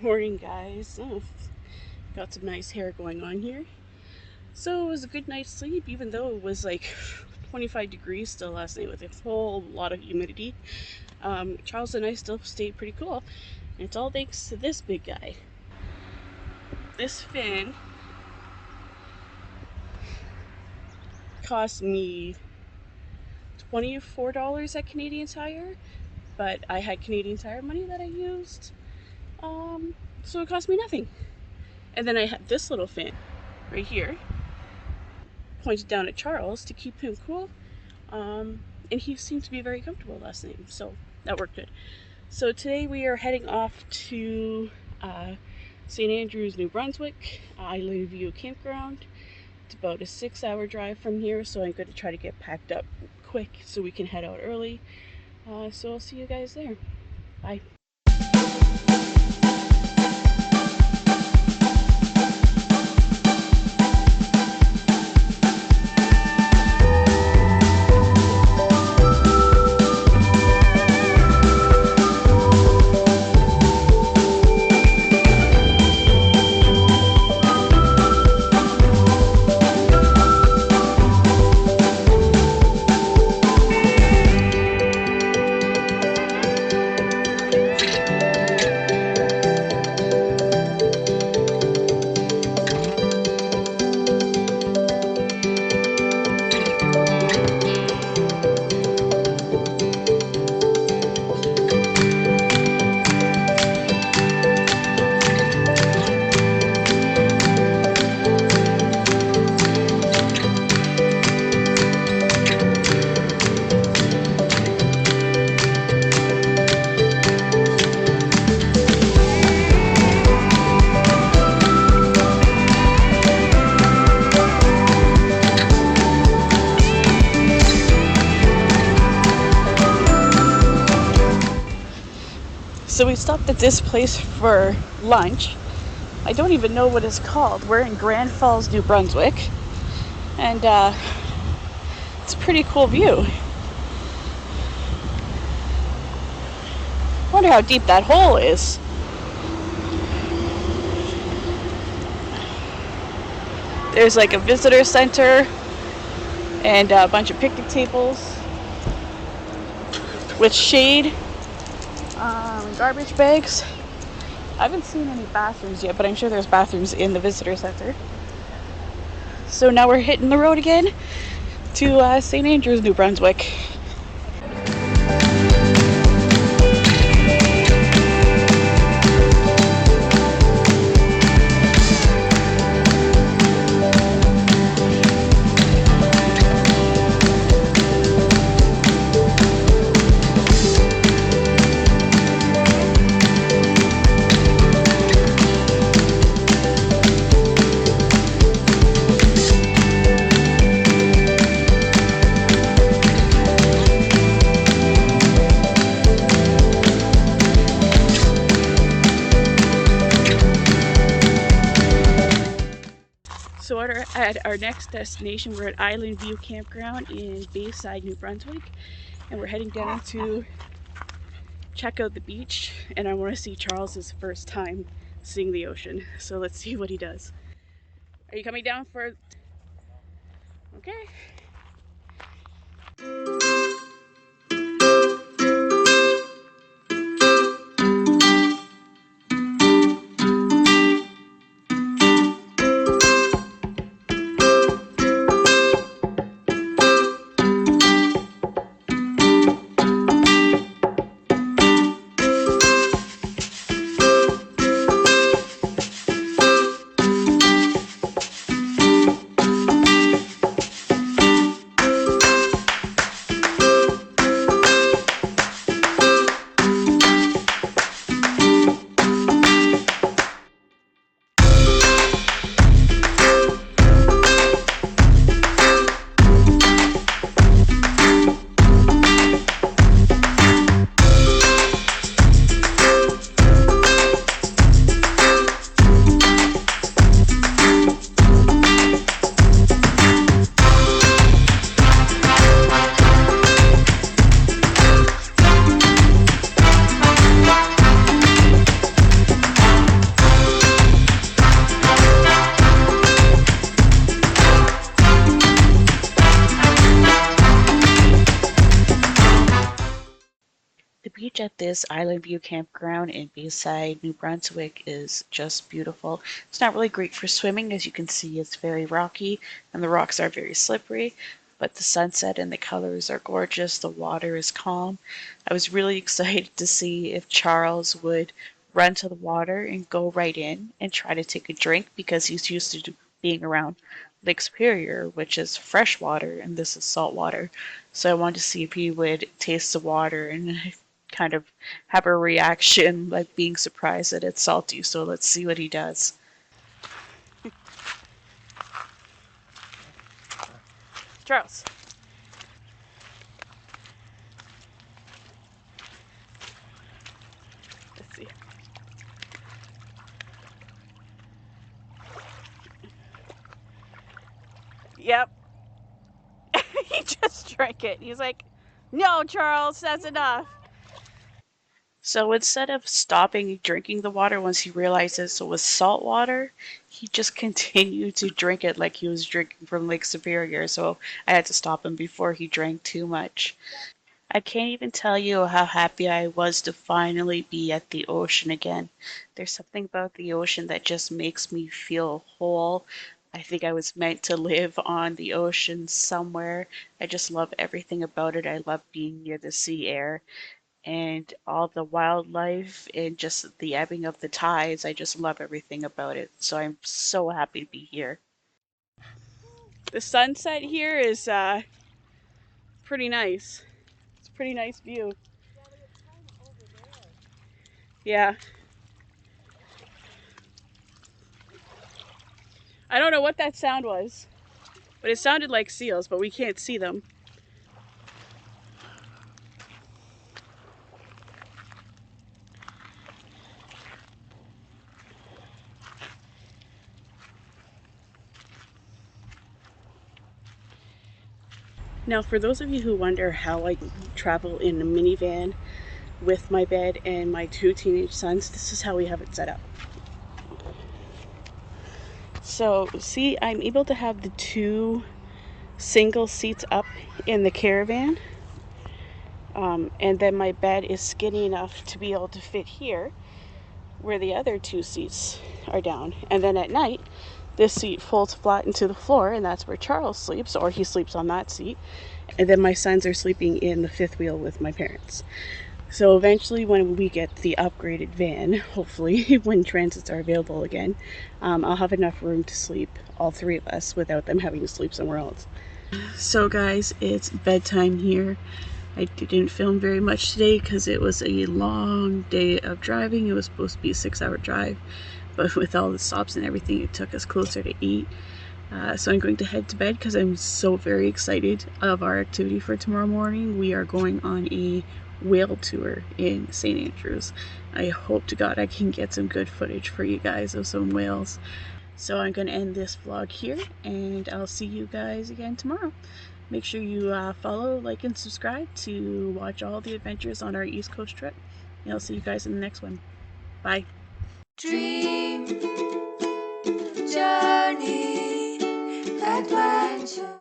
Morning, guys. Got some nice hair going on here. So it was a good night's sleep, even though it was like 25 degrees still last night with a whole lot of humidity. Charles and I still stayed pretty cool. And it's all thanks to this big guy. This fin cost me $24 at Canadian Tire, but I had Canadian Tire money that I used. So it cost me nothing. And then I had this little fin right here, pointed down at Charles to keep him cool. And he seemed to be very comfortable last night, so that worked good. So today we are heading off to St. Andrews, New Brunswick, Island View Campground. It's about a 6-hour drive from here, so I'm going to try to get packed up quick so we can head out early. So I'll see you guys there. Bye. So we stopped at this place for lunch. I don't even know what it's called. We're in Grand Falls, New Brunswick. And it's a pretty cool view. I wonder how deep that hole is. There's like a visitor center and a bunch of picnic tables with shade. Garbage bags. I haven't seen any bathrooms yet, but I'm sure there's bathrooms in the visitor center. So now we're hitting the road again to St. Andrews, New Brunswick. So at our next destination, we're at Island View Campground in Bayside, New Brunswick, and we're heading down to check out the beach, and I want to see Charles's first time seeing the ocean. So let's see what he does. Are you coming down for... Okay. The beach at this Island View campground in Bayside, New Brunswick is just beautiful. It's not really great for swimming, as you can see it's very rocky and the rocks are very slippery, but the sunset and the colors are gorgeous, the water is calm. I was really excited to see if Charles would run to the water and go right in and try to take a drink because he's used to being around Lake Superior, which is fresh water, and this is salt water. So I wanted to see if he would taste the water and kind of have a reaction like being surprised that it's salty. So let's see what he does. Charles. Let's see. Yep. He just drank it. He's like, no, Charles, that's enough. So instead of stopping drinking the water once he realizes it was salt water, he just continued to drink it like he was drinking from Lake Superior. So I had to stop him before he drank too much. I can't even tell you how happy I was to finally be at the ocean again. There's something about the ocean that just makes me feel whole. I think I was meant to live on the ocean somewhere. I just love everything about it. I love being near the sea air and all the wildlife and just the ebbing of the tides. I just love everything about it. So I'm so happy to be here. The sunset here is pretty nice. It's a pretty nice view. Yeah. I don't know what that sound was, but it sounded like seals, but we can't see them. Now, for those of you who wonder how I travel in a minivan with my bed and my two teenage sons, this is how we have it set up. So, see, I'm able to have the two single seats up in the caravan, and then my bed is skinny enough to be able to fit here where the other two seats are down. And then at night, this seat folds flat into the floor, and that's where Charles sleeps, or he sleeps on that seat. And then my sons are sleeping in the fifth wheel with my parents. So eventually, when we get the upgraded van, hopefully, when transits are available again, I'll have enough room to sleep, all three of us, without them having to sleep somewhere else. So guys, it's bedtime here. I didn't film very much today because it was a long day of driving. It was supposed to be a 6-hour drive, but with all the stops and everything, it took us closer to 8. So I'm going to head to bed because I'm so very excited of our activity for tomorrow morning. We are going on a whale tour in St. Andrews. I hope to God I can get some good footage for you guys of some whales. So I'm going to end this vlog here, and I'll see you guys again tomorrow. Make sure you follow, like, and subscribe to watch all the adventures on our East Coast trip. And I'll see you guys in the next one. Bye. Dream, journey, adventure.